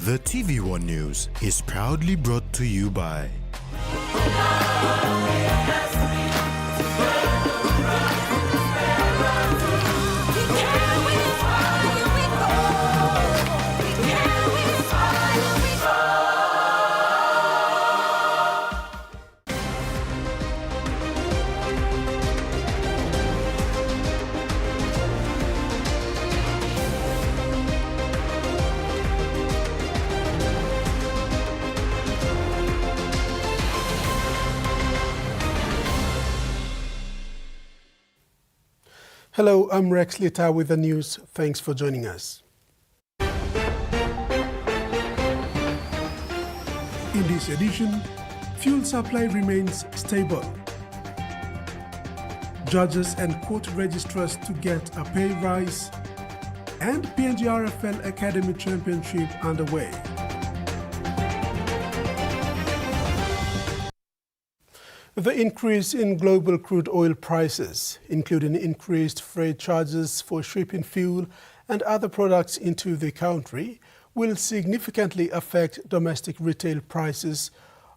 The TVWAN News is proudly brought to you by Hello, I'm Rex Lita with the news. Thanks for joining us. In this edition, fuel supply remains stable. Judges and court registrars to get a pay rise, and PNGRFL Academy Championship underway. The increase in global crude oil prices, including increased freight charges for shipping fuel and other products into the country, will significantly affect domestic retail prices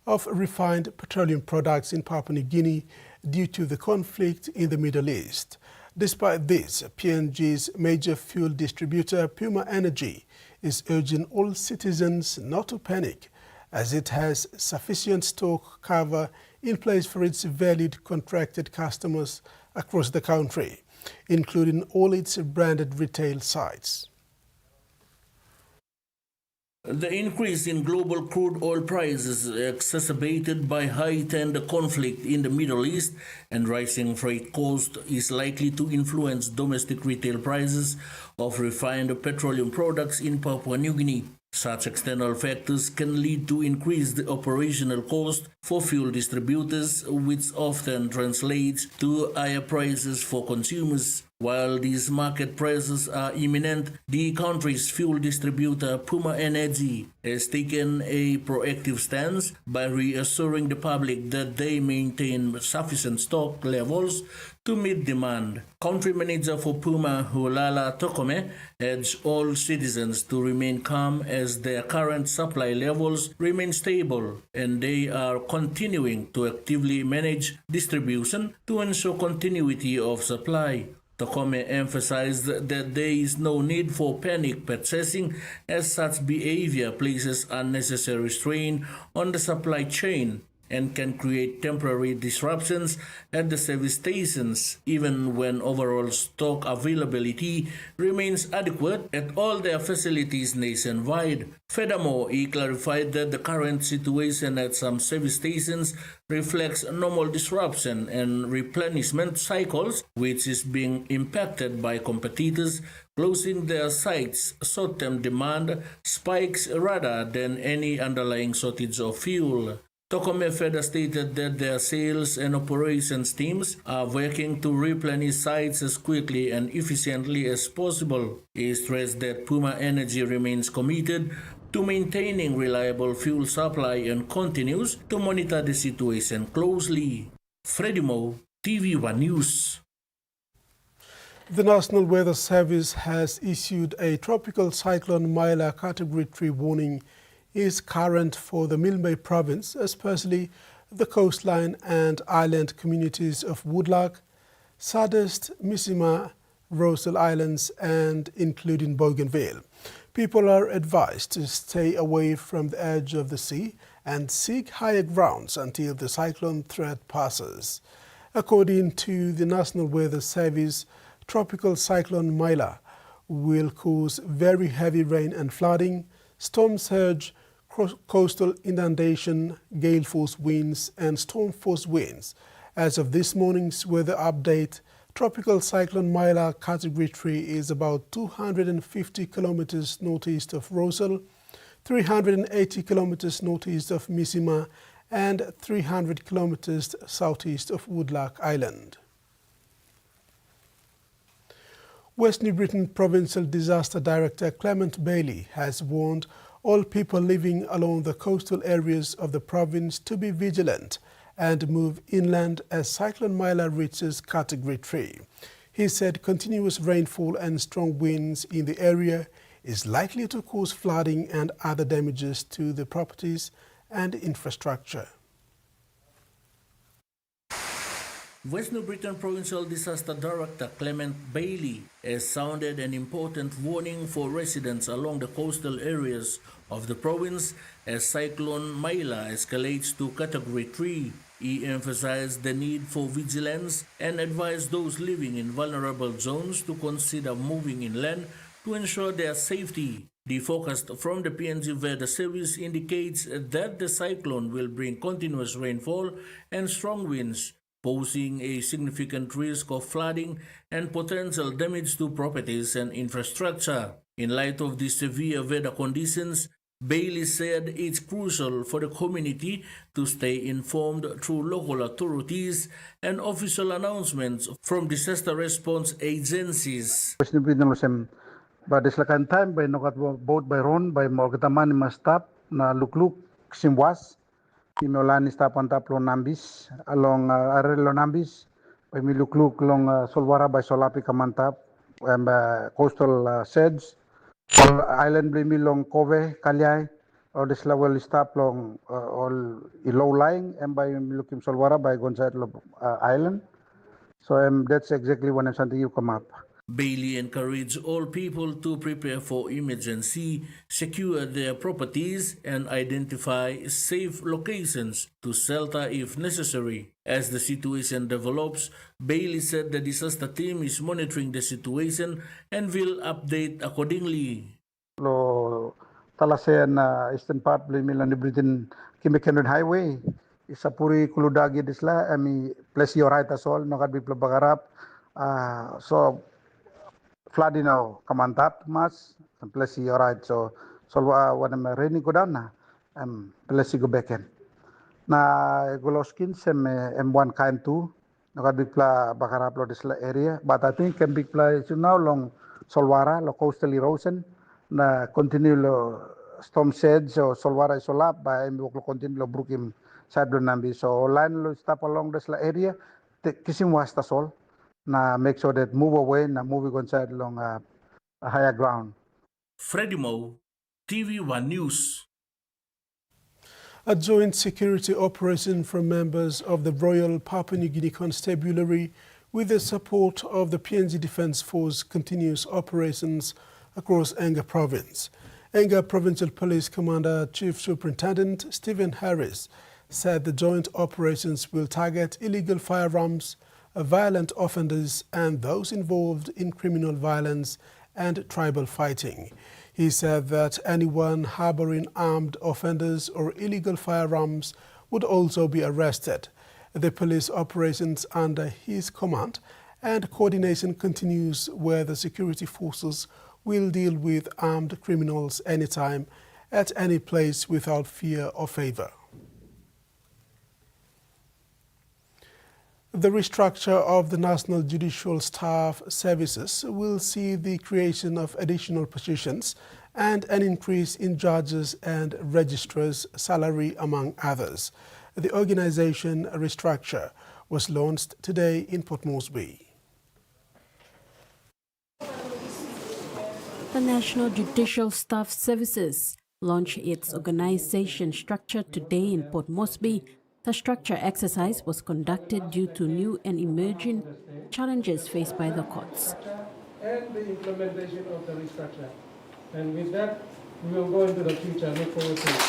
of refined petroleum products in Papua New Guinea due to the conflict in the Middle East. Despite this, PNG's major fuel distributor, Puma Energy, is urging all citizens not to panic, as it has sufficient stock cover in place for its valued contracted customers across the country, including all its branded retail sites. The increase in global crude oil prices, exacerbated by heightened conflict in the Middle East and rising freight costs, is likely to influence domestic retail prices of refined petroleum products in Papua New Guinea. Such external factors can lead to increased operational cost for fuel distributors, which often translates to higher prices for consumers. While these market prices are imminent, the country's fuel distributor Puma Energy has taken a proactive stance by reassuring the public that they maintain sufficient stock levels to meet demand. Country manager for Puma, Hulala Tokome, urged all citizens to remain calm as their current supply levels remain stable, and they are continuing to actively manage distribution to ensure continuity of supply. Tokome emphasized that there is no need for panic purchasing, as such behavior places unnecessary strain on the supply chain and can create temporary disruptions at the service stations, even when overall stock availability remains adequate at all their facilities nationwide. Furthermore, he clarified that the current situation at some service stations reflects normal disruption and replenishment cycles, which is being impacted by competitors closing their sites. Short-term demand spikes rather than any underlying shortage of fuel. Tokome further stated that their sales and operations teams are working to replenish sites as quickly and efficiently as possible. He stressed that Puma Energy remains committed to maintaining reliable fuel supply and continues to monitor the situation closely. Freddie Mo, TV1 News. The National Weather Service has issued a tropical cyclone Myla Category 3 warning is current for the Milne province, especially the coastline and island communities of Woodlark, Sardest, Misima, Rosal Islands, and including Bougainville. People are advised to stay away from the edge of the sea and seek higher grounds until the cyclone threat passes. According to the National Weather Service, tropical cyclone Myla will cause very heavy rain and flooding, storm surge, coastal inundation, gale force winds, and storm force winds. As of this morning's weather update, tropical cyclone Myla Category 3 is about 250 kilometers northeast of Rosal, 380 kilometers northeast of Misima, and 300 kilometers southeast of Woodlark Island. West New Britain Provincial Disaster Director Clement Bailey has warned all people living along the coastal areas of the province to be vigilant and move inland as Cyclone Myla reaches Category 3. He said continuous rainfall and strong winds in the area, is likely to cause flooding and other damages to the properties and infrastructure. West New Britain Provincial Disaster Director Clement Bailey has sounded an important warning for residents along the coastal areas of the province as Cyclone Maila escalates to Category 3. He emphasized the need for vigilance and advised those living in vulnerable zones to consider moving inland to ensure their safety. The forecast from the PNG Weather Service indicates that the cyclone will bring continuous rainfall and strong winds, posing a significant risk of flooding and potential damage to properties and infrastructure. In light of the severe weather conditions, Bailey said it's crucial for the community to stay informed through local authorities and official announcements from disaster response agencies. Ba deslakan time by nokat boat by ron by mo kataman ni stop na lukluk simwas Imolani stapan taplo nambis along arelo nambis by milukluk long solwara by solapi kamantap and coastal seds island blimi long kove kalyai or desla well stop long all low lying and by milukim solwara by gonzat island. So that's exactly when something you come up. Bailey encouraged all people to prepare for emergency, secure their properties, and identify safe locations to shelter if necessary. As the situation develops, Bailey said the disaster team is monitoring the situation and will update accordingly. Lo talasen eastern part Milan ni Britain Kimikenon Highway isapuri kuludagi disla ami place your right as all nakadbi bagarap so flooding now kamantap mas place your right so when I'm raining go down na place go back in na goloskin sem M1 kind 2 nakadbi bagarap lo disla area but I think can big place now long solwara lo coastal erosion na continue lo storm sheds so solwara isolap by lo continue lo brukim sadlo nambi so line lo stop along this area kisim wasta sol na make sure that move away na moving on side along a higher ground. Freddie Mo, TVWAN News. A joint security operation from members of the Royal Papua New Guinea Constabulary with the support of the PNG Defence Force continues operations across Enga Province. Enga Provincial Police Commander Chief Superintendent Stephen Harris said the joint operations will target illegal firearms, violent offenders and those involved in criminal violence and tribal fighting. He said that anyone harboring armed offenders or illegal firearms would also be arrested. The police operations under his command and coordination continues where the security forces will deal with armed criminals anytime, at any place without fear or favor. The restructure of the National Judicial Staff Services will see the creation of additional positions and an increase in judges and registrars' salary, among others. The organization restructure was launched today in Port Moresby. The National Judicial Staff Services launched its organization structure today in Port Moresby. The structure exercise was conducted due to new and emerging challenges faced by the courts. And the implementation of the restructure. And with that, we will go into the future. Look forward to it.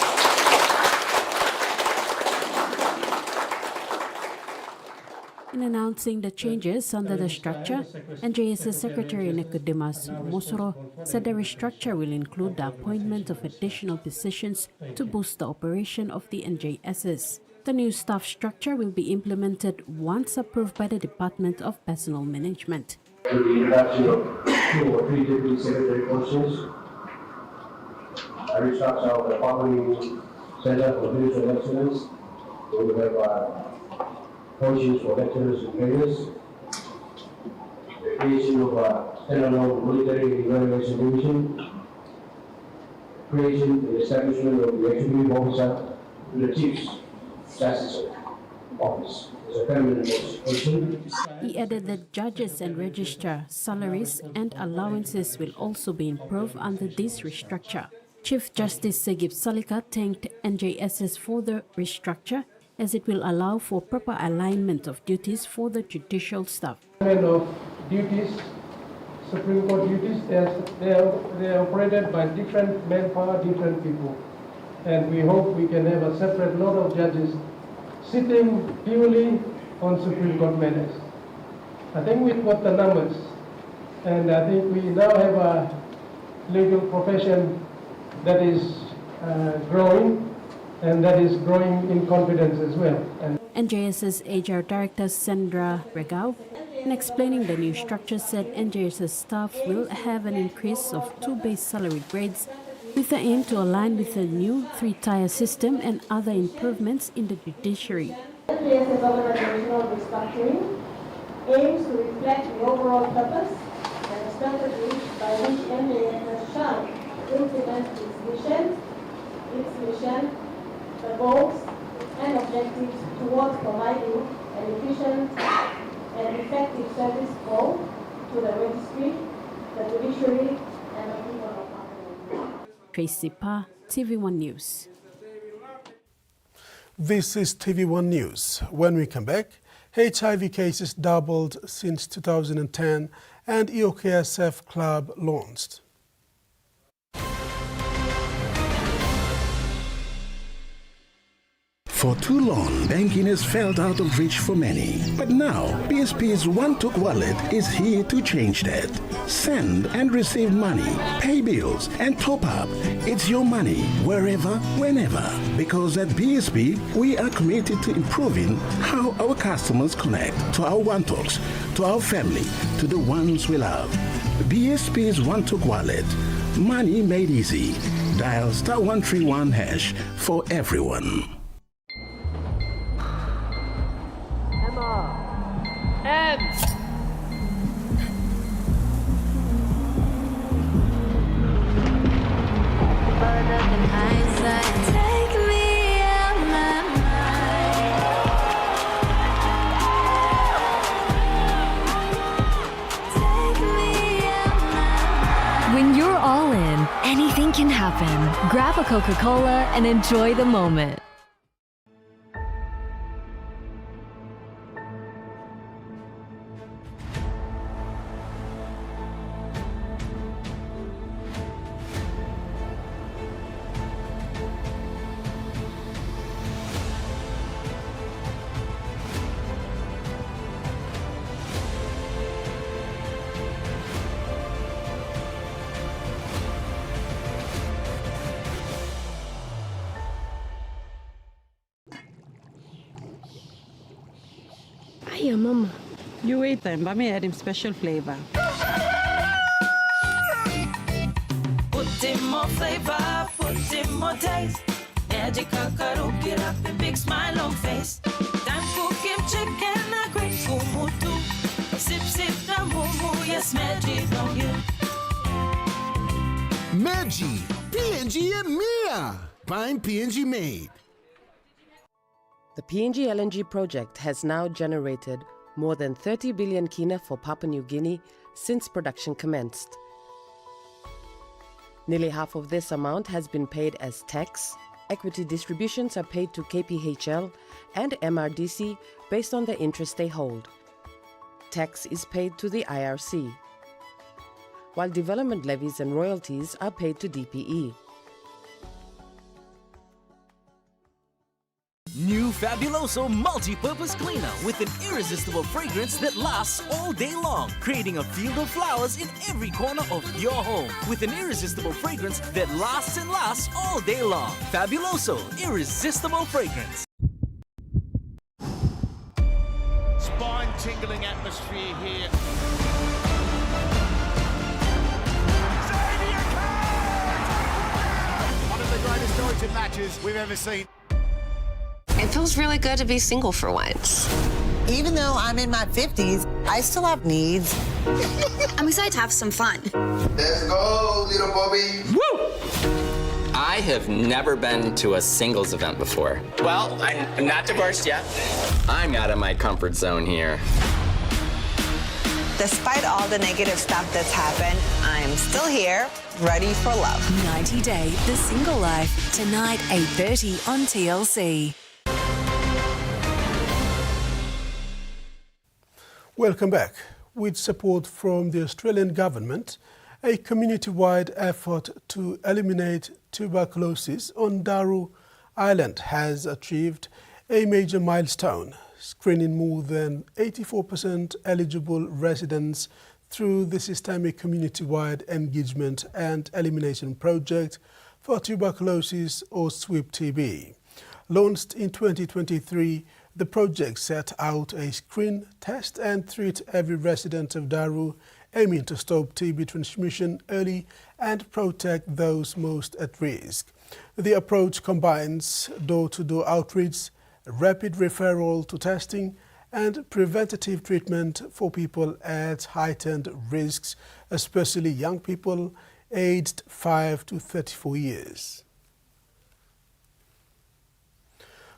In announcing the changes under the structure, NJS's Secretary Nicodemus Mosoro said the restructure will include the appointment of additional positions to boost the operation of the NJSs. The new staff structure will be implemented once approved by the Department of Personnel Management. The introduction of 2 or 3 deputy secretary positions, a restructure of the Papua Center for Judicial Excellence, we will have positions for lecturers and trainers, the creation of a standalone military evaluation division, creation and establishment of the executive officer to the Chief's Justice Office. a permanent position. He added that judges and registrar salaries and allowances will also be improved under this restructure. Chief Justice Segib Salika thanked NJSS for the restructure as it will allow for proper alignment of duties for the judicial staff. Of duties, Supreme Court duties, they are operated by different manpower, different people. And we hope we can have a separate lot of judges sitting purely on Supreme Court matters. I think we've got the numbers, and I think we now have a legal profession that is growing, and that is growing in confidence as well. And NJS's HR Director Sandra Regau, in explaining the new structure, said NJS's staff will have an increase of 2 base salary grades with the aim to align with the new 3-tier system and other improvements in the judiciary. NJS's organizational restructuring aims to reflect the overall purpose and the strategy by which NJSS shall implement its mission, the goals and objectives towards providing an efficient and effective service both to the registry, the judiciary, and the people of Papua. Tracy Pa, TV1 News. This is TV1 News. When we come back, HIV cases doubled since 2010 and EOKSF Club launched. For too long, banking has felt out of reach for many. But now, BSP's One-Took Wallet is here to change that. Send and receive money, pay bills, and top up. It's your money, wherever, whenever. Because at BSP, we are committed to improving how our customers connect to our One-Toks, to our family, to the ones we love. BSP's One-Took Wallet. Money made easy. Dial *131# for everyone. When you're all in, anything can happen. Grab a Coca-Cola and enjoy the moment. Hiya, Mama. You wait then, but me add him special flavor. Put in more flavor, put in more taste. Magic kakaro, get up a big smile on face. Time cooking chicken, a great kumutu. Sip, sip, the moo, yes, magic on you. Meji, PNG and Mia. Find PNG made. The PNG LNG project has now generated more than 30 billion kina for Papua New Guinea since production commenced. Nearly half of this amount has been paid as tax. Equity distributions are paid to KPHL and MRDC based on the interest they hold. Tax is paid to the IRC, while development levies and royalties are paid to DPE. New Fabuloso multi-purpose cleaner with an irresistible fragrance that lasts all day long, creating a field of flowers in every corner of your home. With an irresistible fragrance that lasts and lasts all day long. Fabuloso, irresistible fragrance. Spine-tingling atmosphere here. One of the greatest origin matches we've ever seen. It feels really good to be single for once. Even though I'm in my 50s, I still have needs. I'm excited to have some fun. Let's go, little Bobby. Woo! I have never been to a singles event before. Well, I'm not divorced yet. I'm out of my comfort zone here. Despite all the negative stuff that's happened, I'm still here, ready for love. 90 Day, The Single Life, tonight 8:30 on TLC. Welcome back. With support from the Australian government, a community-wide effort to eliminate tuberculosis on Daru Island has achieved a major milestone, screening more than 84% eligible residents through the Systemic Community-Wide Engagement and Elimination Project for Tuberculosis or SWIP-TB. Launched in 2023, the project set out a screen, test and treat every resident of Daru, aiming to stop TB transmission early and protect those most at risk. The approach combines door-to-door outreach, rapid referral to testing, and preventative treatment for people at heightened risks, especially young people aged 5 to 34 years.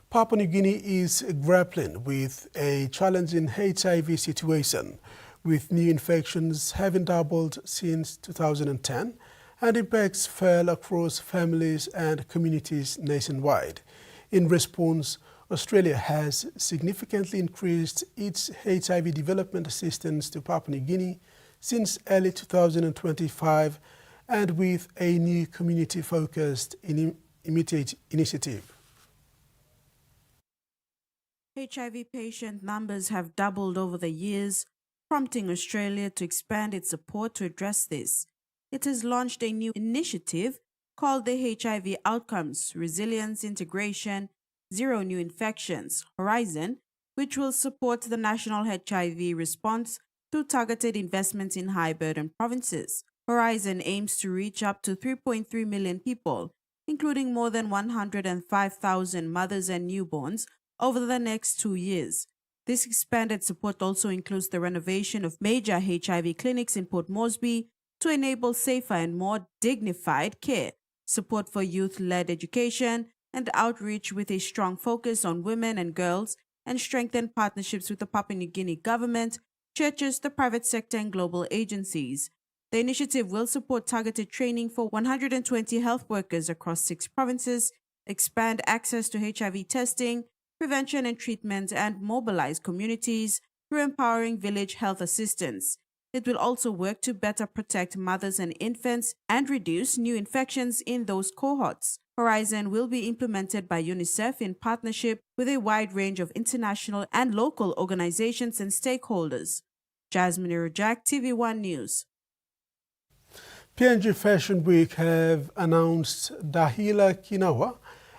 Papua New Guinea is grappling with a challenging HIV situation, with new infections having doubled since 2010, and impacts fell across families and communities nationwide. In response, Australia has significantly increased its HIV development assistance to Papua New Guinea since early 2025, and with a new community-focused initiative. HIV patient numbers have doubled over the years, prompting Australia to expand its support to address this. It has launched a new initiative called the HIV Outcomes, Resilience, Integration, Zero New Infections, Horizon, which will support the national HIV response through targeted investments in high-burden provinces. Horizon aims to reach up to 3.3 million people, including more than 105,000 mothers and newborns, over the next 2 years. This expanded support also includes the renovation of major HIV clinics in Port Moresby to enable safer and more dignified care, support for youth-led education, and outreach with a strong focus on women and girls, and strengthen partnerships with the Papua New Guinea government, churches, the private sector, and global agencies. The initiative will support targeted training for 120 health workers across 6 provinces, expand access to HIV testing, prevention and treatment, and mobilize communities through empowering village health assistance. It will also work to better protect mothers and infants and reduce new infections in those cohorts. Horizon will be implemented by UNICEF in partnership with a wide range of international and local organizations and stakeholders. Jasmine Irojak, TVWAN News. PNG Fashion Week have announced Dahila Kinawa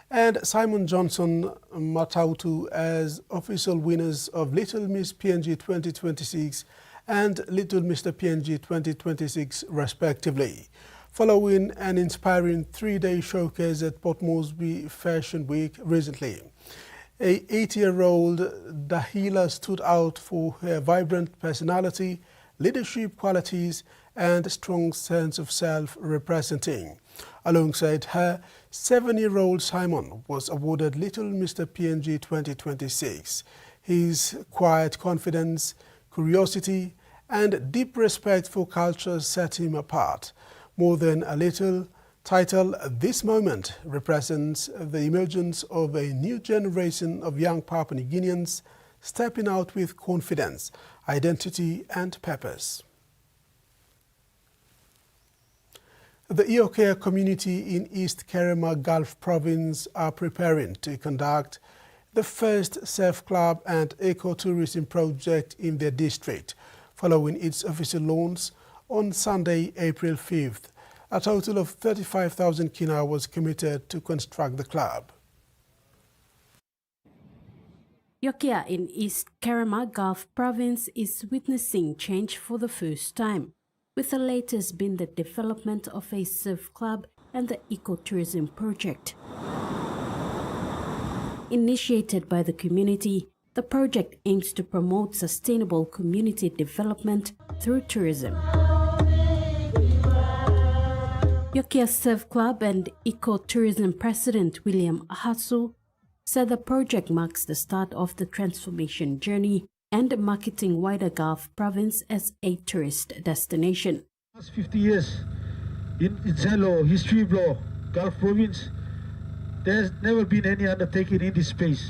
and Simon Johnson Matautu as official winners of Little Miss PNG 2026 and Little Mr. PNG 2026 respectively, following an inspiring 3-day showcase at Port Moresby Fashion Week recently. A 80-year-old Dahila stood out for her vibrant personality, leadership qualities, and strong sense of self representing. Alongside her, 7-year-old Simon was awarded Little Mr. PNG 2026. His quiet confidence, curiosity, and deep respect for culture set him apart. More Than a Little title, this moment represents the emergence of a new generation of young Papua New Guineans stepping out with confidence, identity, and purpose. The Iokea community in East Kerema Gulf Province are preparing to conduct the first surf club and ecotourism project in their district, following its official launch on Sunday, April 5th. A total of 35,000 kina was committed to construct the club. Iokea in East Kerema Gulf Province is witnessing change for the first time, with the latest being the development of a surf club and the ecotourism project. Initiated by the community, the project aims to promote sustainable community development through tourism. Yokia Surf Club and Ecotourism President William Ahasu said the project marks the start of the transformation journey and marketing wider Gulf province as a tourist destination. Last 50 years in Zelo, history of law, Gulf province, there's never been any undertaking in this space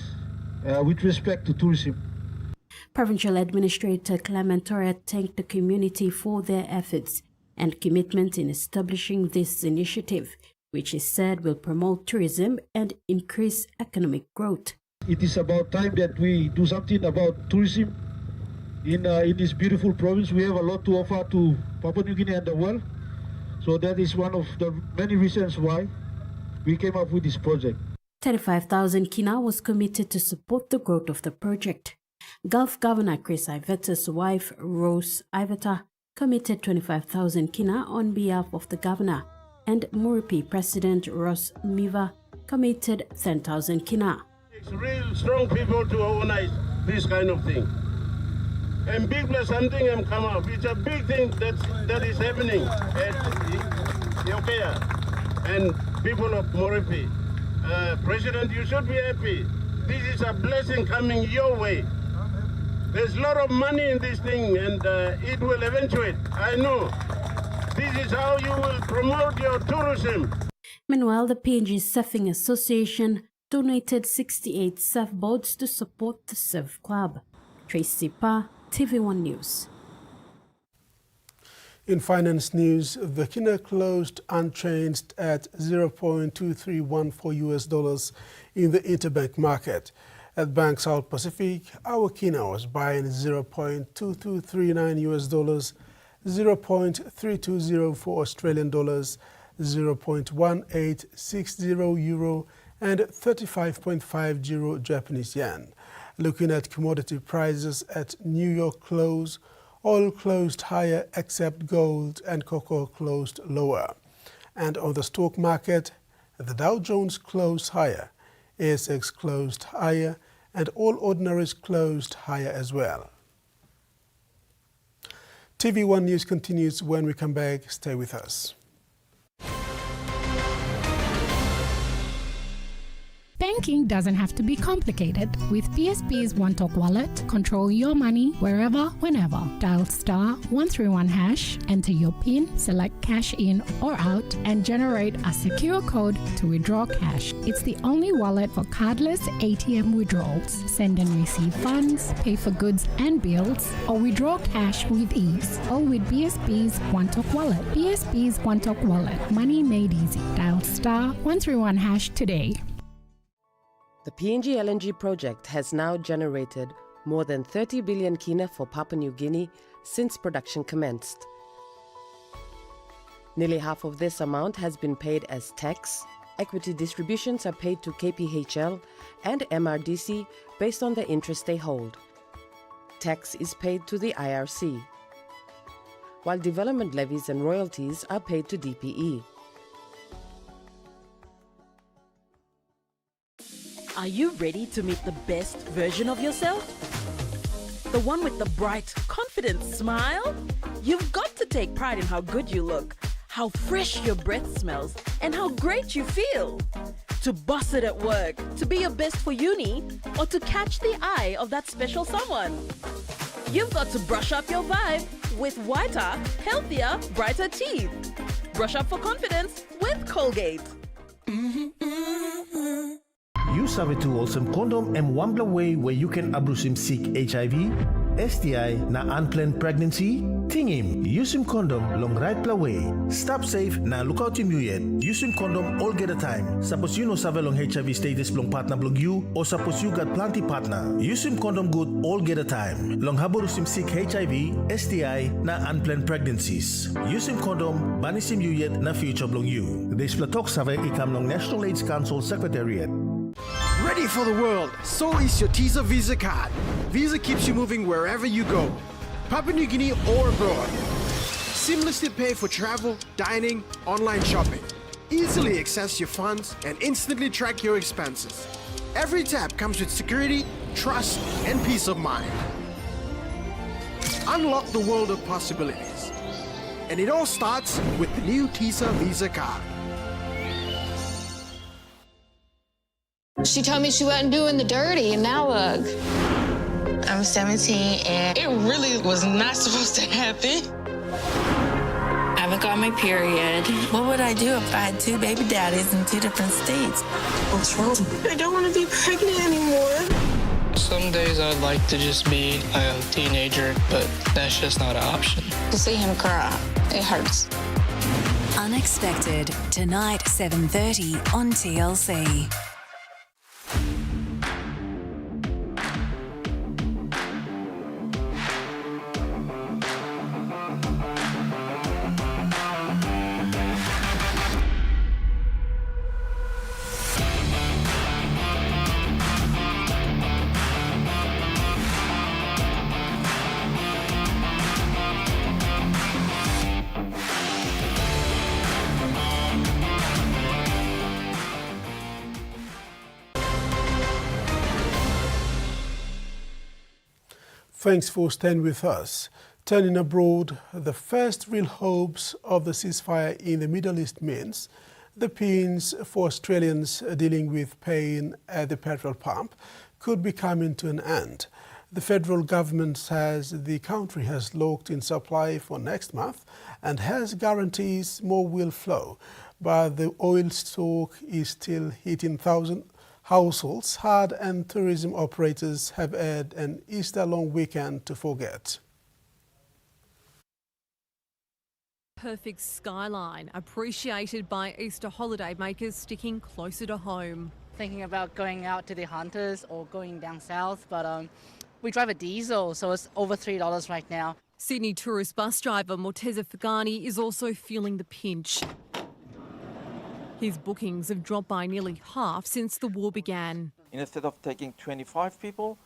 with respect to tourism. Provincial Administrator Clement Torre thanked the community for their efforts and commitment in establishing this initiative, which he said will promote tourism and increase economic growth. It is about time that we do something about tourism in this beautiful province. We have a lot to offer to Papua New Guinea and the world. So that is one of the many reasons why we came up with this project. 35,000 kina was committed to support the growth of the project. Gulf Governor Chris Iveta's wife, Rose Iveta, committed 25,000 kina on behalf of the governor, and Muripi President Ross Miva committed 10,000 kina. It's real strong people to organize this kind of thing. And big plus something and come up. It's a big thing that is happening at Yokia and people of Muripi. President, you should be happy. This is a blessing coming your way. There's a lot of money in this thing and it will eventuate. I know. This is how you will promote your tourism. Meanwhile, the PNG Surfing Association donated 68 surfboards to support the surf club. Tracy Pa, TVWAN News. In finance news, the kina closed unchanged at 0.2314 US dollars in the interbank market. At Bank South Pacific, our kina was buying 0.2239 US dollars, 0.3204 Australian dollars, 0.1860 euro, and 35.50 Japanese yen. Looking at commodity prices at New York close, oil closed higher except gold and cocoa closed lower. And on the stock market, the Dow Jones closed higher, ASX closed higher, and all ordinaries closed higher as well. TV1 News continues when we come back. Stay with us. Banking doesn't have to be complicated. With PSP's OneTalk Wallet, control your money wherever, whenever. Dial *131#, enter your PIN, select cash in or out, and generate a secure code to withdraw cash. It's the only wallet for cardless ATM withdrawals. Send and receive funds, pay for goods and bills, or withdraw cash with ease. All with PSP's OneTalk Wallet. PSP's OneTalk Wallet. Money made easy. Dial *131# today. The PNG LNG project has now generated more than 30 billion kina for Papua New Guinea since production commenced. Nearly half of this amount has been paid as tax. Equity distributions are paid to KPHL and MRDC based on the interest they hold. Tax is paid to the IRC, while development levies and royalties are paid to DPE. Are you ready to meet the best version of yourself? The one with the bright, confident smile? You've got to take pride in how good you look, how fresh your breath smells, and how great you feel. To boss it at work, to be your best for uni, or to catch the eye of that special someone. You've got to brush up your vibe with whiter, healthier, brighter teeth. Brush up for confidence with Colgate. Use our tools and condom and one way where you can abuse him sick HIV, STI na unplanned pregnancy. Ting him, use him condom long right way. Stop safe na look out him you yet. Use him condom all get a time. Suppose you know save long HIV status long partner blog you or suppose you got plenty partner. Use him condom good all get a time. Long haborus him sick HIV, STI na unplanned pregnancies. Use him condom banis him you yet na future blog you. This platok save ikam long National AIDS Council Secretariat. Ready for the world, so is your TISA Visa card. Visa keeps you moving wherever you go, Papua New Guinea or abroad. Seamlessly pay for travel, dining, online shopping. Easily access your funds and instantly track your expenses. Every tap comes with security, trust, and peace of mind. Unlock the world of possibilities. And it all starts with the new TISA Visa card. She told me she wasn't doing the dirty, and now look. I'm 17, and it really was not supposed to happen. I haven't got my period. What would I do if I had 2 baby daddies in 2 different states? What's wrong? I don't want to be pregnant anymore. Some days I'd like to just be a teenager, but that's just not an option. To see him cry, it hurts. Unexpected, tonight 7:30 on TLC. Thanks for staying with us. Turning abroad, the first real hopes of the ceasefire in the Middle East means the pains for Australians dealing with pain at the petrol pump could be coming to an end. The federal government says the country has locked in supply for next month and has guarantees more will flow, but the oil stock is still hitting thousands households hard, and tourism operators have had an Easter long weekend to forget. Perfect skyline, appreciated by Easter holiday makers sticking closer to home. Thinking about going out to the Hunters or going down south, but we drive a diesel, so it's over $3 right now. Sydney tourist bus driver Morteza Fagani is also feeling the pinch. His bookings have dropped by nearly half since the war began. Instead of taking 25 people,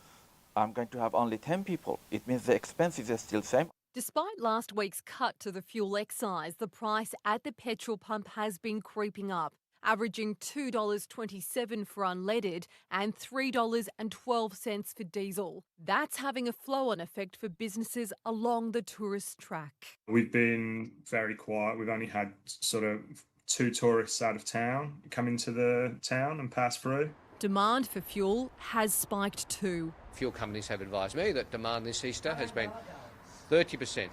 I'm going to have only 10 people. It means the expenses are still the same. Despite last week's cut to the fuel excise, the price at the petrol pump has been creeping up, averaging $2.27 for unleaded and $3.12 for diesel. That's having a flow-on effect for businesses along the tourist track. We've been very quiet. We've only had sort of 2 tourists out of town come into the town and pass through. Demand for fuel has spiked too. Fuel companies have advised me that demand this Easter has been 30%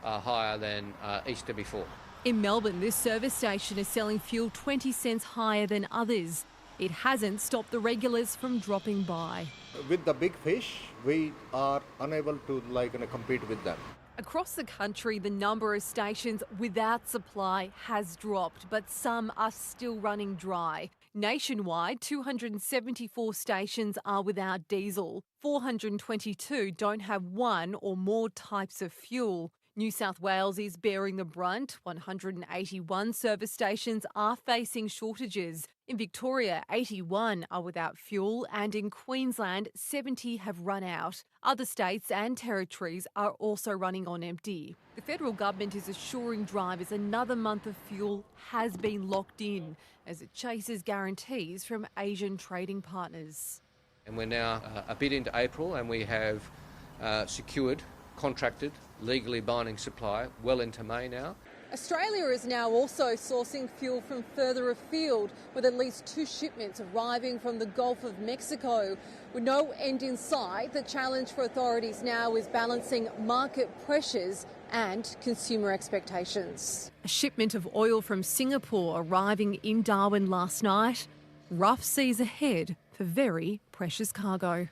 higher than Easter before. In Melbourne, this service station is selling fuel 20 cents higher than others. It hasn't stopped the regulars from dropping by. With the big fish, we are unable to compete with them. Across the country, the number of stations without supply has dropped, but some are still running dry. Nationwide, 274 stations are without diesel. 422 don't have one or more types of fuel. New South Wales is bearing the brunt. 181 service stations are facing shortages. In Victoria, 81 are without fuel, and in Queensland, 70 have run out. Other states and territories are also running on empty. The federal government is assuring drivers another month of fuel has been locked in as it chases guarantees from Asian trading partners. And we're now a bit into April, and we have secured, contracted, legally binding supply well into May now. Australia is now also sourcing fuel from further afield, with at least 2 shipments arriving from the Gulf of Mexico. With no end in sight, the challenge for authorities now is balancing market pressures and consumer expectations. A shipment of oil from Singapore arriving in Darwin last night. Rough seas ahead for very precious cargo.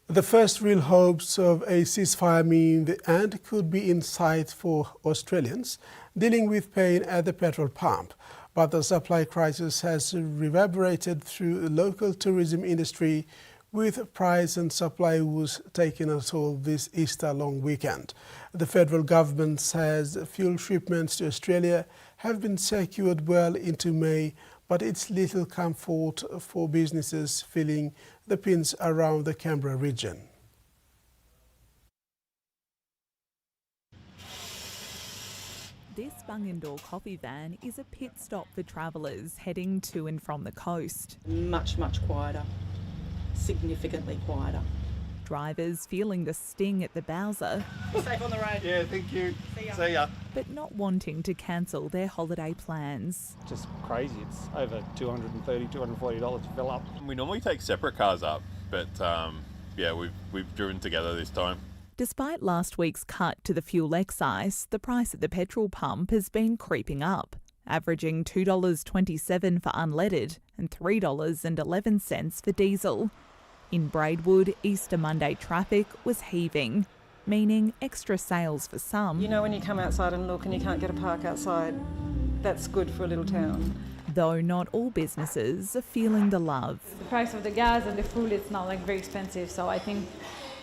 The first real hopes of a ceasefire mean the end could be in sight for Australians dealing with pain at the petrol pump. But the supply crisis has reverberated through the local tourism industry, with price and supply woes taking a toll this Easter long weekend. The federal government says fuel shipments to Australia have been secured well into May, but it's little comfort for businesses feeling the pinch around the Canberra region. This Bungendore coffee van is a pit stop for travellers heading to and from the coast. Much quieter, significantly quieter. drivers feeling the sting at the Bowser. Safe on the road. Yeah, thank you. See ya. But not wanting to cancel their holiday plans. Just crazy. It's over $230, $240 to fill up. We normally take separate cars up, but yeah, we've driven together this time. Despite last week's cut to the fuel excise, the price at the petrol pump has been creeping up, averaging $2.27 for unleaded and $3.11 for diesel. In Braidwood, Easter Monday traffic was heaving, meaning extra sales for some. You know, when you come outside and look and you can't get a park outside, that's good for a little town. Though not all businesses are feeling the love. The price of the gas and the food is now like very expensive, so I think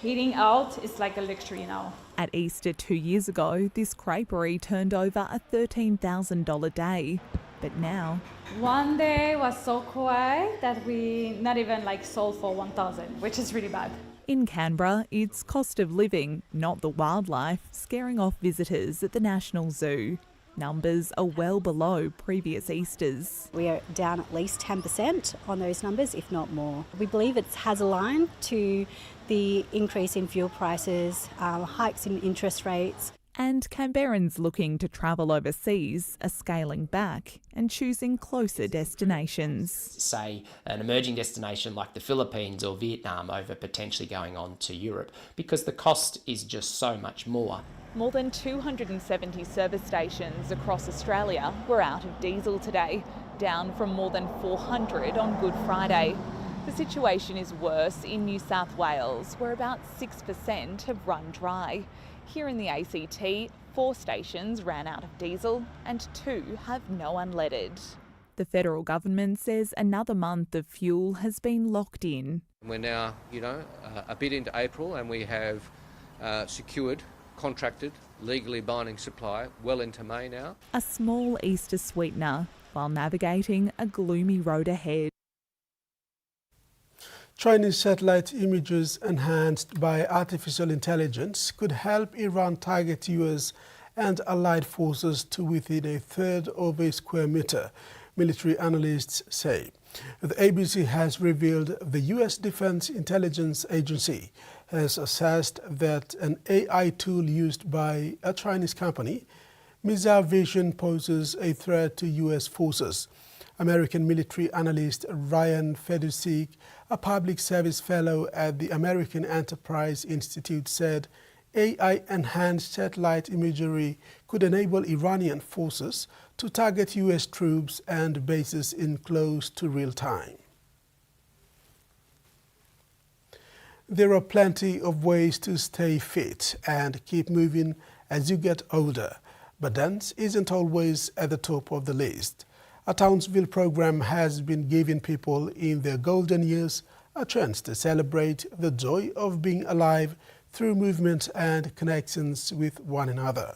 eating out is like a luxury now. At Easter 2 years ago, this creperie turned over a $13,000 day. But now, one day was so quiet that we not even like sold for 1,000, which is really bad. in Canberra, it's cost of living, not the wildlife, scaring off visitors at the National Zoo. Numbers are well below previous Easters. We are down at least 10% on those numbers, if not more. We believe it has aligned to the increase in fuel prices, hikes in interest rates. And Canberrans looking to travel overseas are scaling back and choosing closer destinations. Say an emerging destination like the Philippines or Vietnam over potentially going on to Europe, because the cost is just so much more. More than 270 service stations across Australia were out of diesel today, down from more than 400 on Good Friday. The situation is worse in New South Wales, where about 6% have run dry. Here in the ACT, 4 stations ran out of diesel and 2 have no unleaded. The federal government says another month of fuel has been locked in. We're now, a bit into April, and we have secured, contracted, legally binding supply well into May now. A small Easter sweetener while navigating a gloomy road ahead. Chinese satellite images enhanced by artificial intelligence could help Iran target US and allied forces to within a third of a square meter, military analysts say. The ABC has revealed the US Defense Intelligence Agency has assessed that an AI tool used by a Chinese company, Missile Vision, poses a threat to US forces. American military analyst Ryan Fedusik, a public service fellow at the American Enterprise Institute, said AI-enhanced satellite imagery could enable Iranian forces to target US troops and bases in close to real time. There are plenty of ways to stay fit and keep moving as you get older, but dance isn't always at the top of the list. A Townsville program has been giving people in their golden years a chance to celebrate the joy of being alive through movement and connections with one another.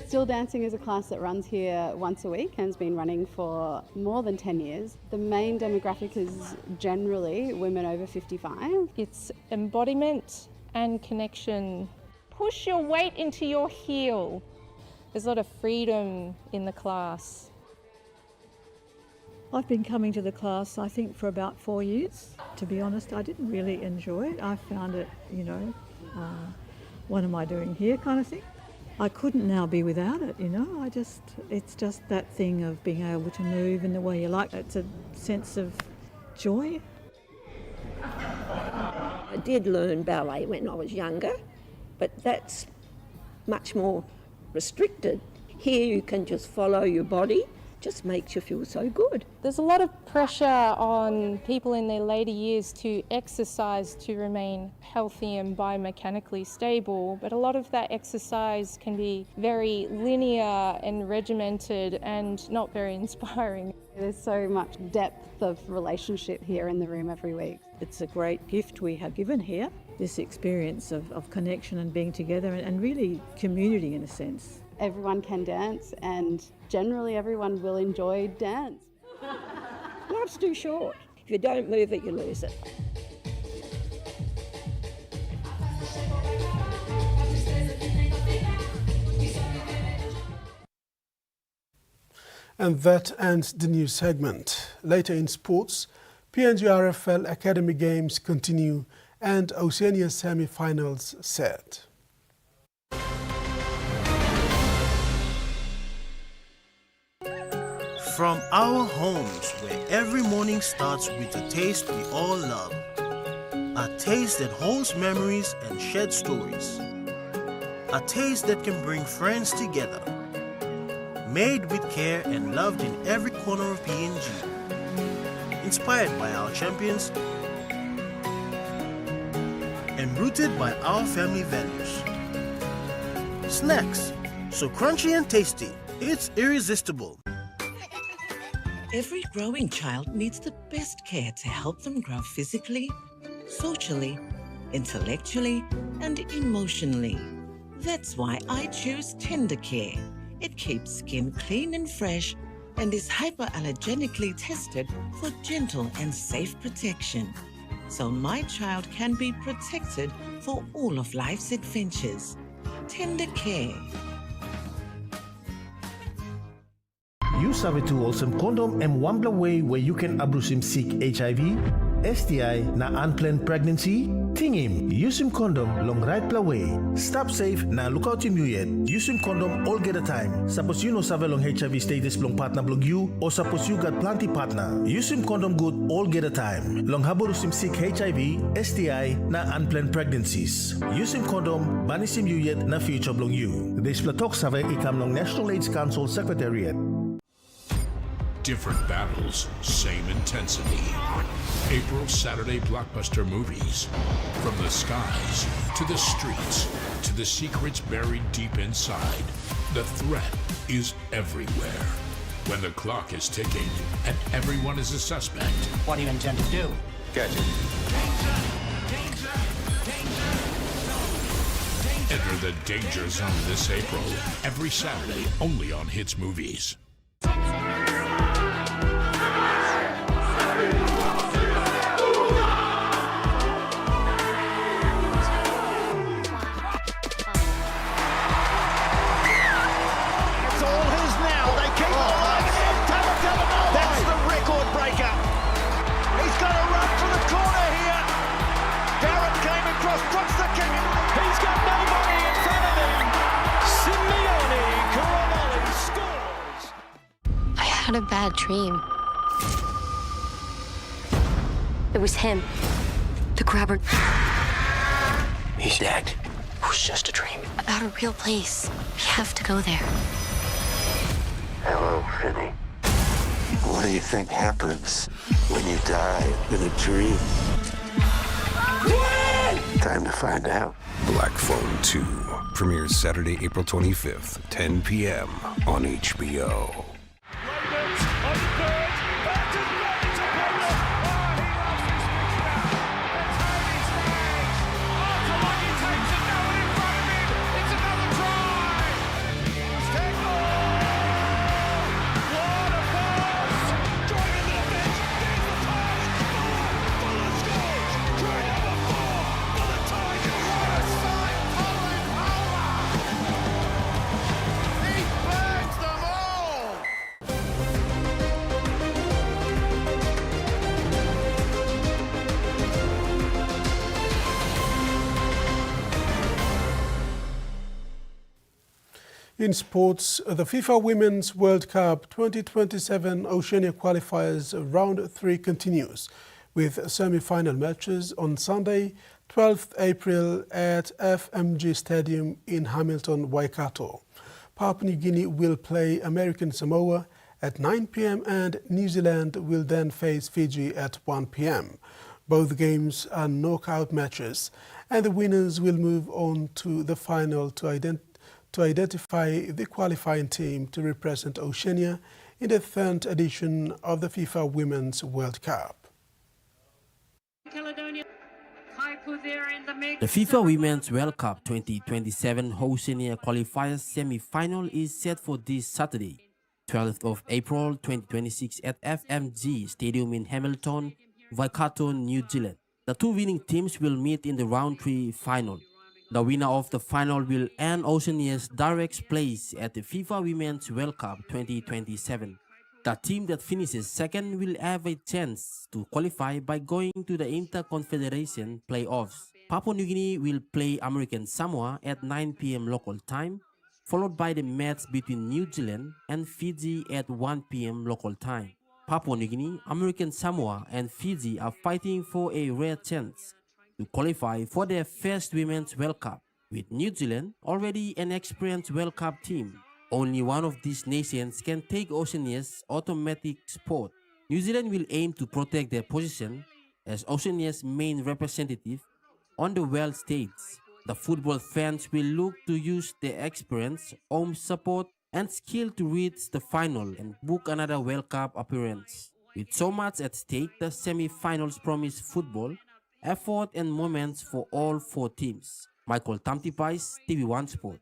Still Dancing is a class that runs here once a week and has been running for more than 10 years. The main demographic is generally women over 55. It's embodiment and connection. Push your weight into your heel. There's a lot of freedom in the class. I've been coming to the class, I think, for about 4 years. To be honest, I didn't really enjoy it. I found it, what am I doing here kind of thing. I couldn't now be without it, it's just that thing of being able to move in the way you like. It's a sense of joy. I did learn ballet when I was younger, but that's much more restricted. Here you can just follow your body, just makes you feel so good. There's a lot of pressure on people in their later years to exercise to remain healthy and biomechanically stable, but a lot of that exercise can be very linear and regimented and not very inspiring. There's so much depth of relationship here in the room every week. It's a great gift we have given here, this experience of connection and being together and really community in a sense. Everyone can dance and generally everyone will enjoy dance. Life's too short. If you don't move it, you lose it. And that ends the news segment. Later in sports, PNGRFL Academy games continue and Oceania semi-finals set. From our homes, where every morning starts with a taste we all love. A taste that holds memories and shared stories. A taste that can bring friends together. Made with care and loved in every corner of PNG. Inspired by our champions and rooted by our family values. Snacks, so crunchy and tasty, it's irresistible. Every growing child needs the best care to help them grow physically, socially, intellectually, and emotionally. That's why I choose Tender Care. It keeps skin clean and fresh and is hypoallergenically tested for gentle and safe protection. So my child can be protected for all of life's adventures. Tender Care. You sabi to awesome condom and one way where you can abuse him sick HIV, STI na unplanned pregnancy. Ting him, use him condom long right way. Stop safe na look out him you yet. Use him condom all get a time. Suppose you no sabi long HIV status long partner blog you or suppose you got plenty partner. Use him condom good all get a time. Long haborus him sick HIV, STI na unplanned pregnancies. Use him condom banis him you yet na future blog you. This platok sabi ikam long National AIDS Council Secretariat. Different battles, same intensity. April Saturday blockbuster movies. From the skies, to the streets, to the secrets buried deep inside. The threat is everywhere. When the clock is ticking and everyone is a suspect. What do you intend to do? Catch it. Enter the danger zone this April. Every Saturday, only on Hits Movies. I had a bad dream. It was him. The grabber. He's dead. It was just a dream. About a real place. We have to go there. Hello, Finny. What do you think happens when you die in a dream? Time to find out. Black Phone 2 premieres Saturday, April 25th, 10 p.m. on HBO. In sports, the FIFA Women's World Cup 2027 Oceania Qualifiers Round 3 continues with semi-final matches on Sunday, 12th April at FMG Stadium in Hamilton, Waikato. Papua New Guinea will play American Samoa at 9 p.m. and New Zealand will then face Fiji at 1 p.m. Both games are knockout matches and the winners will move on to the final to identify the qualifying team to represent Oceania in the 3rd edition of the FIFA Women's World Cup. The FIFA Women's World Cup 2027 Oceania Qualifiers semi-final is set for this Saturday, 12th of April 2026 at FMG Stadium in Hamilton, Waikato, New Zealand. The two winning teams will meet in the round 3 final. The winner of the final will earn Oceania's direct place at the FIFA Women's World Cup 2027. The team that finishes second will have a chance to qualify by going to the Inter-Confederation playoffs. Papua New Guinea will play American Samoa at 9 p.m. local time, followed by the match between New Zealand and Fiji at 1 p.m. local time. Papua New Guinea, American Samoa, and Fiji are fighting for a rare chance to qualify for their first Women's World Cup, with New Zealand already an experienced World Cup team. Only one of these nations can take Oceania's automatic spot. New Zealand will aim to protect their position as Oceania's main representative on the world stage. The football fans will look to use their experience, home support, and skill to reach the final and book another World Cup appearance. With so much at stake, the semi-finals promise football, effort, and moments for all four teams. Michael Tamtipais, TVWAN Sport.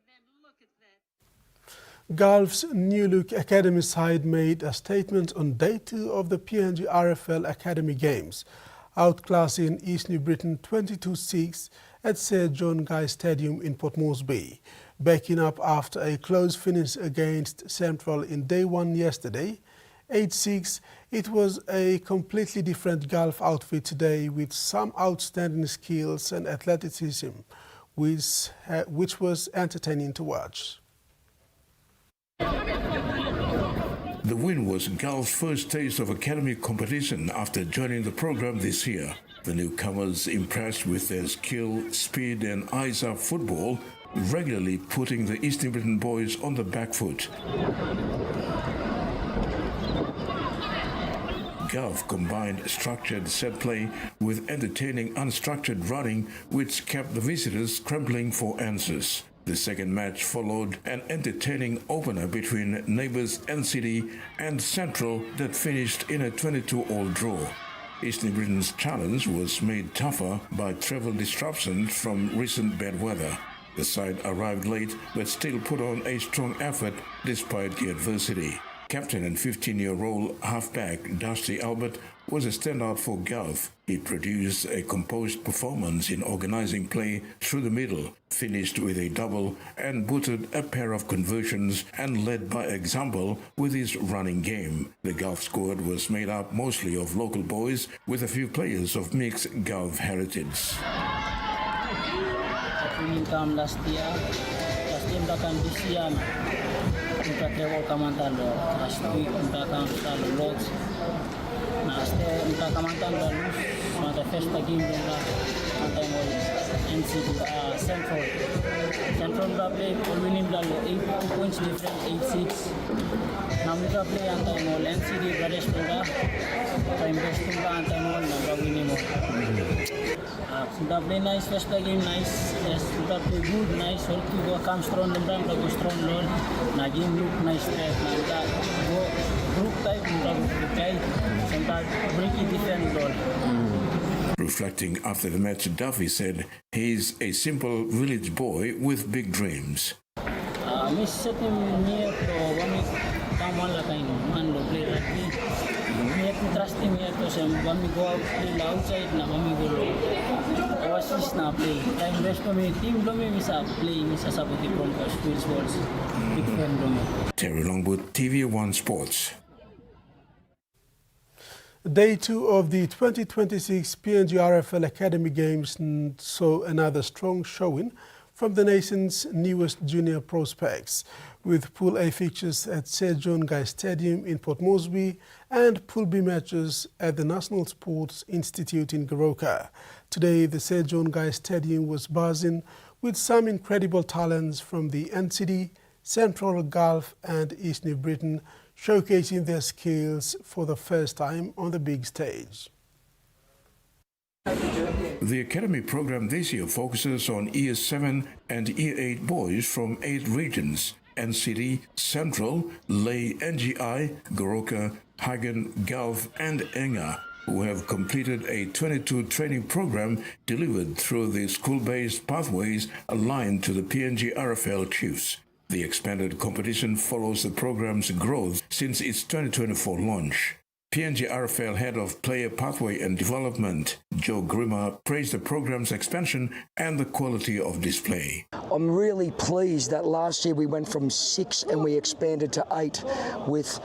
Gulf's New Look Academy side made a statement on day 2 of the PNGRFL Academy Games, outclassing East New Britain 22-6 at Sir John Guy Stadium in Port Moresby, backing up after a close finish against Central in day 1 yesterday. 8-6, it was a completely different Gulf outfit today with some outstanding skills and athleticism, which was entertaining to watch. The win was Gulf's first taste of academy competition after joining the program this year. The newcomers, impressed with their skill, speed and eyes-up football, regularly putting the Eastern Britain boys on the back foot. Gulf combined structured set play with entertaining unstructured running, which kept the visitors scrambling for answers. The second match followed an entertaining opener between neighbours NCD and Central that finished in a 22-all draw. Eastern Britain's challenge was made tougher by travel disruptions from recent bad weather. The side arrived late but still put on a strong effort despite the adversity. Captain and 15-year-old halfback Dusty Albert was a standout for Gulf. He produced a composed performance in organising play through the middle, finished with a double and booted a pair of conversions and led by example with his running game. The Gulf squad was made up mostly of local boys with a few players of mixed Gulf heritage. Central play winning 8 points different 8-6. Namita play antaimol NCD Pradesh Tunga time best Tunga antaimol naga winning. Sudah play nice first game nice. Yes, sudah play good nice. All to go come strong and then go strong lol. Na game look nice there. Na go group type na play. Sometimes break it different lol. Reflecting after the match, Duffy said he's a simple village boy with big dreams. Miss setting near to one come on like I know play rugby. We have to trust him here to say when we go out play outside na when we go overseas na play. Time best for me team do me misa play misa sabuti from schools balls. Big friend do me. Terry Longwood, TVWAN Sports. Day 2 of the 2026 PNGRFL Academy Games saw another strong showing from the nation's newest junior prospects, with Pool A fixtures at Sir John Guy Stadium in Port Moresby and Pool B matches at the National Sports Institute in Goroka. Today, the Sir John Guy Stadium was buzzing with some incredible talents from the NCD, Central, Gulf and East New Britain, showcasing their skills for the first time on the big stage. The Academy program this year focuses on Year 7 and Year 8 boys from 8 regions: NCD, Central, Ley, NGI, Goroka, Hagen, Gulf and Enga, who have completed a 22 training program delivered through the school-based pathways aligned to the PNGRFL Chiefs. The expanded competition follows the program's growth since its 2024 launch. PNGRFL Head of Player Pathway and Development, Joe Grimmer, praised the program's expansion and the quality of display. I'm really pleased that last year we went from 6 and we expanded to 8 with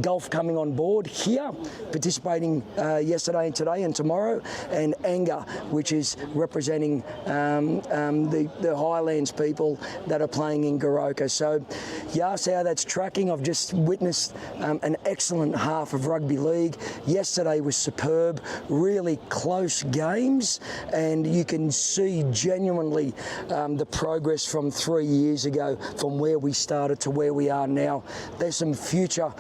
golf coming on board here, participating yesterday and today and tomorrow, and Enga, which is representing the Highlands people that are playing in Goroka. So you asked how that's tracking. I've just witnessed an excellent half of rugby league. Yesterday was superb, really close games, and you can see genuinely the progress from 3 years ago, from where we started to where we are now. There's some future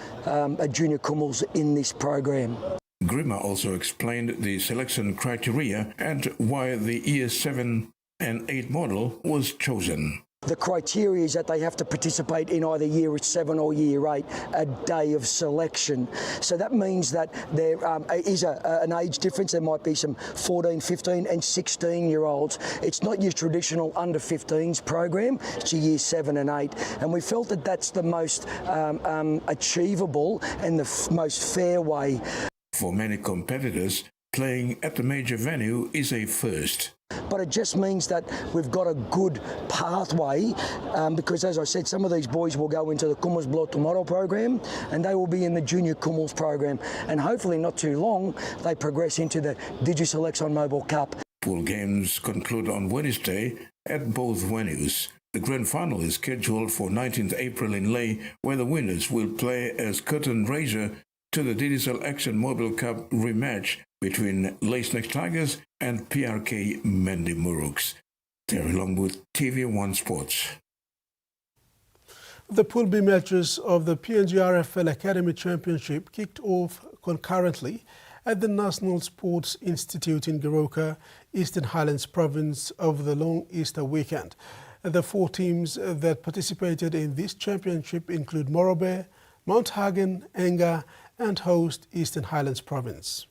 junior Kummels in this program. Grimmer also explained the selection criteria and why the Year 7 and 8 model was chosen. The criteria is that they have to participate in either Year 7 or Year 8, a day of selection. So that means that there is an age difference. There might be some 14, 15 and 16-year-olds. It's not your traditional under 15s program. It's your Year 7 and 8. And we felt that that's the most achievable and the most fair way. For many competitors, playing at the major venue is a first. But it just means that we've got a good pathway because, as I said, some of these boys will go into the Kummels Blot Tomorrow program and they will be in the Junior Kummels program. And hopefully not too long, they progress into the DigiSelects on Mobile Cup. Pool games conclude on Wednesday at both venues. The grand final is scheduled for 19th April in Lae, where the winners will play as curtain raiser to the Digicel Action Mobile Cup rematch between Lae Snakes Tigers and PRK Mandy Muruks. Terry Longwood, TV1 Sports. The Pool B matches of the PNGRFL Academy Championship kicked off concurrently at the National Sports Institute in Goroka, Eastern Highlands Province over the long Easter weekend. The 4 teams that participated in this championship include Morobe, Mount Hagen, Enga and host Eastern Highlands Province.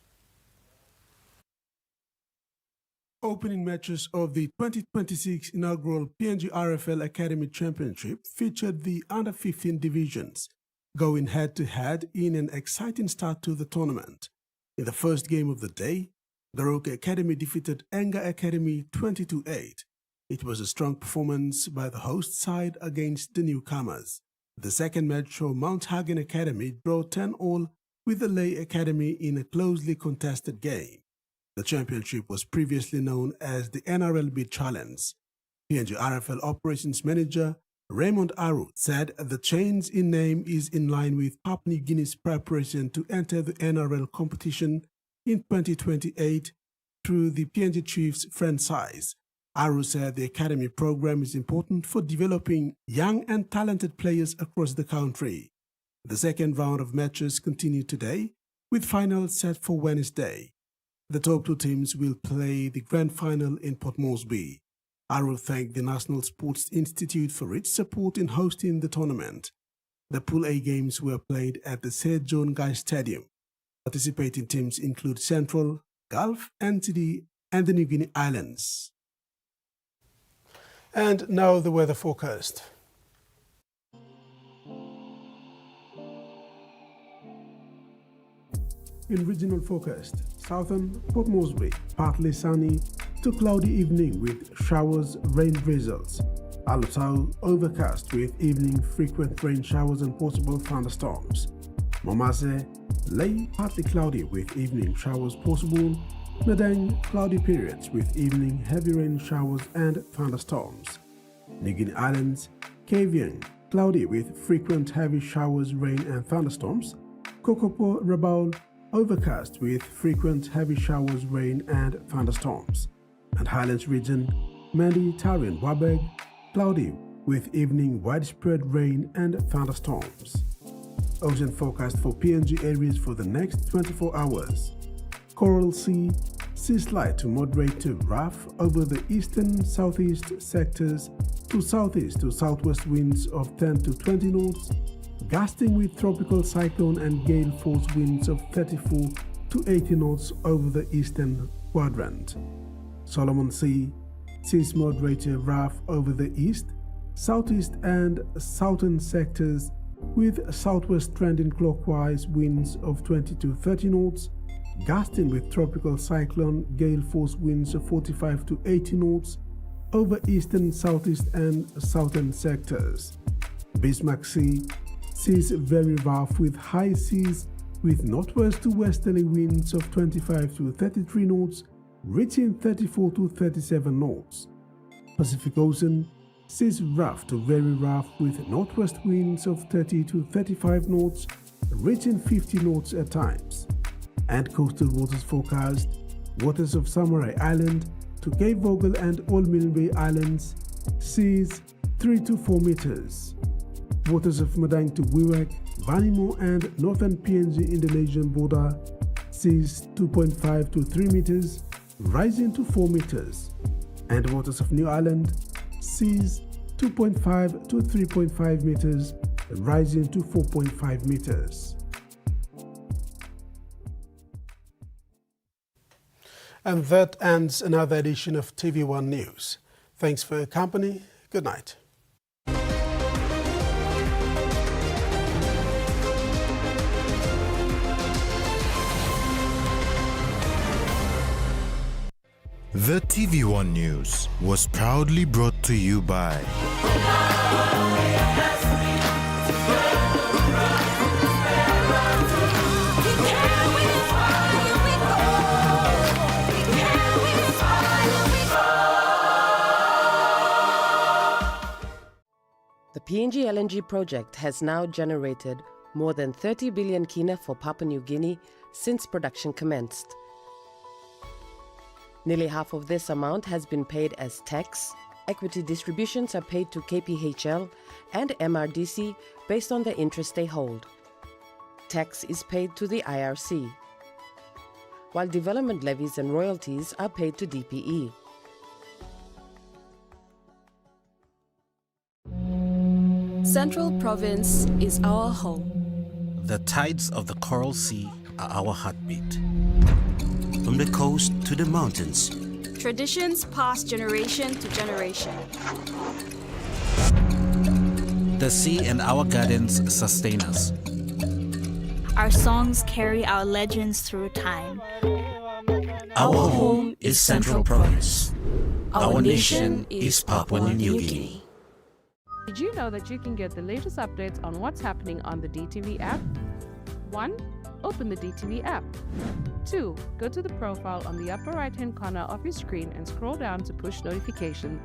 Opening matches of the 2026 inaugural PNGRFL Academy Championship featured the under-15 divisions, going head-to-head in an exciting start to the tournament. In the first game of the day, Goroka Academy defeated Enga Academy 20-8. It was a strong performance by the host side against the newcomers. The second match saw Mount Hagen Academy draw 10-all with the Lae Academy in a closely contested game. The championship was previously known as the NRLB Challenge. PNGRFL Operations Manager Raymond Aru said the change in name is in line with Papua New Guinea's preparation to enter the NRL competition in 2028 through the PNG Chiefs franchise. Aru said the academy program is important for developing young and talented players across the country. The second round of matches continued today, with finals set for Wednesday. The top 2 teams will play the grand final in Port Moresby. Aru thanked the National Sports Institute for its support in hosting the tournament. The Pool A games were played at the Sir John Guy Stadium. Participating teams include Central, Gulf, NTD, and the New Guinea Islands. And now the weather forecast. In regional forecast, southern Port Moresby, partly sunny to cloudy evening with showers, rain drizzles. Alotau, overcast with evening frequent rain showers and possible thunderstorms. Momase, Lae, partly cloudy with evening showers possible. Madang, cloudy periods with evening heavy rain showers and thunderstorms. New Guinea Islands, Kavieng, cloudy with frequent heavy showers, rain and thunderstorms. Kokopo, Rabaul, overcast with frequent heavy showers, rain and thunderstorms. And Highlands region, Mandy, Tarin, Wabeg, cloudy with evening widespread rain and thunderstorms. Ocean forecast for PNG areas for the next 24 hours. Coral Sea, sea slight to moderate to rough over the eastern southeast sectors to southeast to southwest winds of 10 to 20 knots, gusting with tropical cyclone and gale force winds of 34 to 80 knots over the eastern quadrant. Solomon Sea, seas moderate to rough over the east, southeast and southern sectors with southwest trending clockwise winds of 20 to 30 knots, gusting with tropical cyclone gale force winds of 45 to 80 knots over eastern, southeast and southern sectors. Bismarck Sea seas very rough with high seas with northwest to westerly winds of 25 to 33 knots, reaching 34 to 37 knots. Pacific Ocean seas rough to very rough with northwest winds of 30 to 35 knots, reaching 50 knots at times. And coastal waters forecast: waters of Samurai Island to Cape Vogel and Old Milne Bay Islands, seas 3 to 4 meters. Waters of Madang to Wewak, Vanimo and northern PNG Indonesian border, seas 2.5 to 3 meters, rising to 4 meters. And waters of New Ireland, seas 2.5 to 3.5 meters, rising to 4.5 meters. And that ends another edition of TV1 News. Thanks for your company. Good night. The TV1 News was proudly brought to you by The PNG LNG project has now generated more than 30 billion kina for Papua New Guinea since production commenced. Nearly half of this amount has been paid as tax. Equity distributions are paid to KPHL and MRDC based on the interest they hold. Tax is paid to the IRC, while development levies and royalties are paid to DPE. Central Province is our home. The tides of the Coral Sea are our heartbeat. From the coast to the mountains, Traditions pass generation to generation. the sea and our gardens sustain us. Our songs carry our legends through time. Our home is Central Province. Our nation is Papua New Guinea. Did you know that you can get the latest updates on what's happening on the DTV app? 1. Open the DTV app. 2. Go to the profile on the upper right-hand corner of your screen and scroll down to push notifications.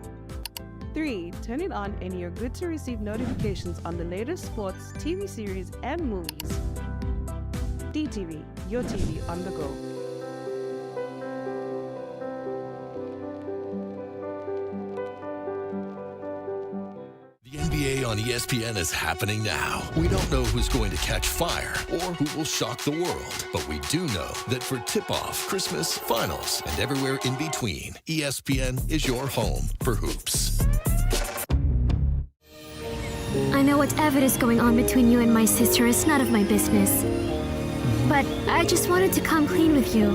3. Turn it on and you're good to receive notifications on the latest sports, TV series, and movies. DTV, your TV on the go. On ESPN is happening now. We don't know who's going to catch fire or who will shock the world, but we do know that for tip-off, Christmas, finals, and everywhere in between, ESPN is your home for hoops. I know whatever is going on between you and my sister is none of my business. But I just wanted to come clean with you.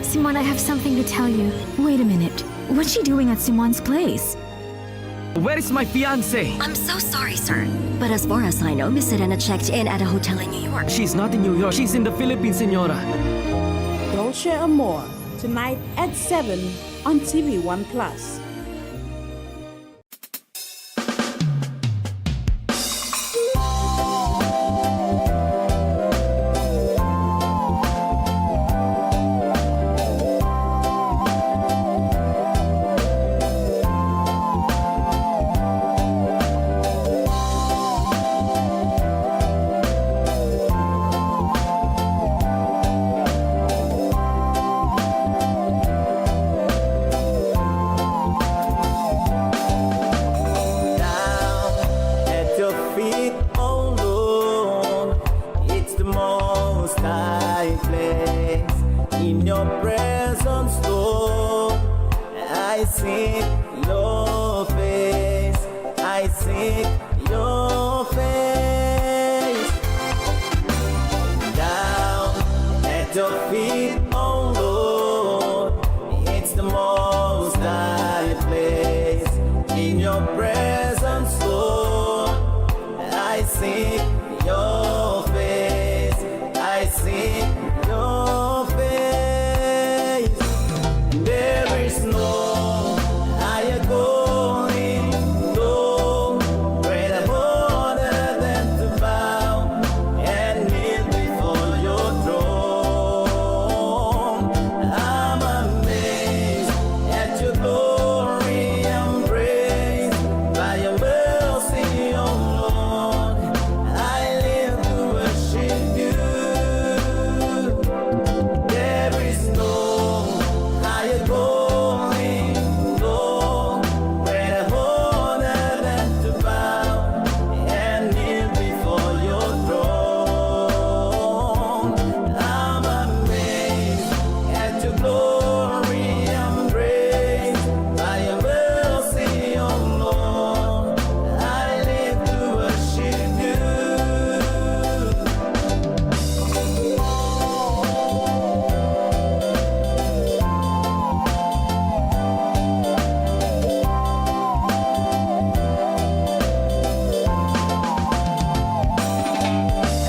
Simon, I have something to tell you. Wait a minute. What's she doing at Simon's place? Where is my fiancé? I'm so sorry, sir. But as far as I know, Miss Serena checked in at a hotel in New York. She's not in New York. She's in the Philippines, senora. Dolce Amor, tonight at 7 on TV1+. see your face. I see your face. There is no higher calling, no greater honor than to bow and kneel before your throne. I'm amazed at your glory and praise. By your mercy, oh Lord, I live to worship you. There is no higher calling, no greater honor than to bow and kneel before your throne. I'm amazed at your glory and praise. By your mercy, oh Lord, I live to worship you.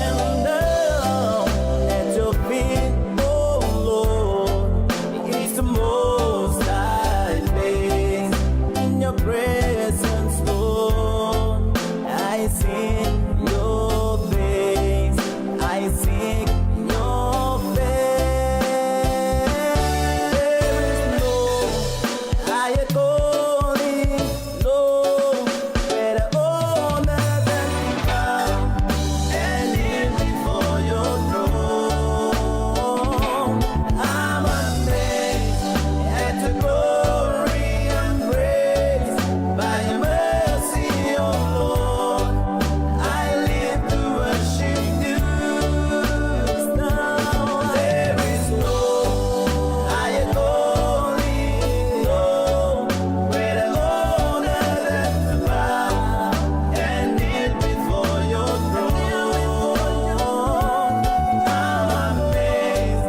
And down at your feet, oh Lord, is the most high place. In your presence, Lord, I sing your face. I sing your face. There is no higher calling, no greater honor than to bow and kneel before your throne. I'm amazed at your glory and praise. By your mercy, oh Lord, I live to worship you. Now there is no higher calling, no greater honor than to bow and kneel before your throne. I'm amazed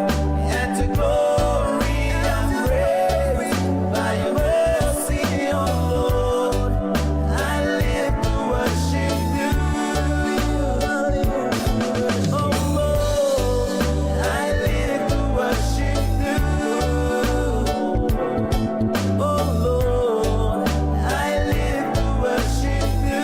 at your glory and praise. By your mercy, oh Lord, I live to worship you. Oh Lord, I live to worship you. Oh Lord, I live to worship you.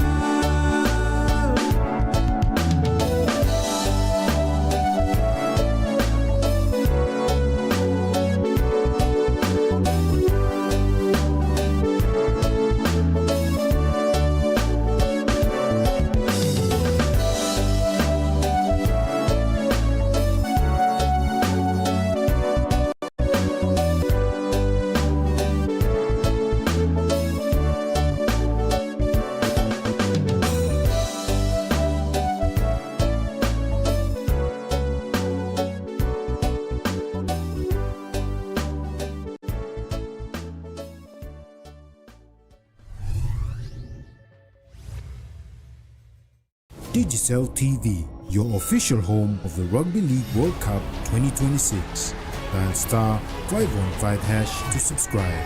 Digicel TV, your official home of the Rugby League World Cup 2026. Dial star 515 hash to subscribe.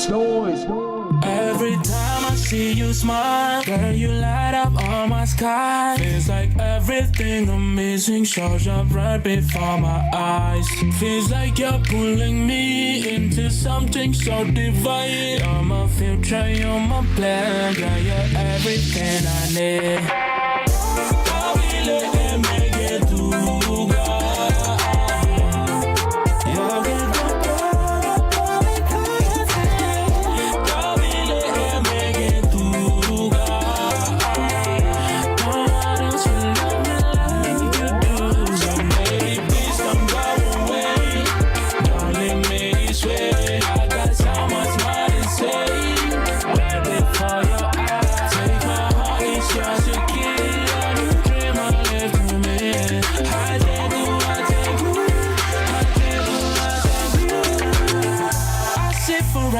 Every time I see you smile, girl, you light up all my sky. Feels like everything I'm missing shows up right before my eyes. Feels like you're pulling me into something so divine. You're my future, you're my plan, girl, you're everything I need.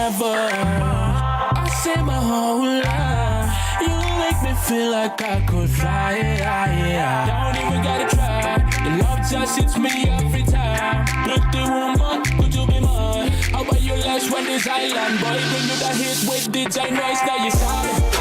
I say my whole life. You make me feel like I could fly. Don't even gotta try. The love just hits me every time. Look the woman, could you be mine? How about your last one is island boy? Bring you the hit with DJ noise, now you sound.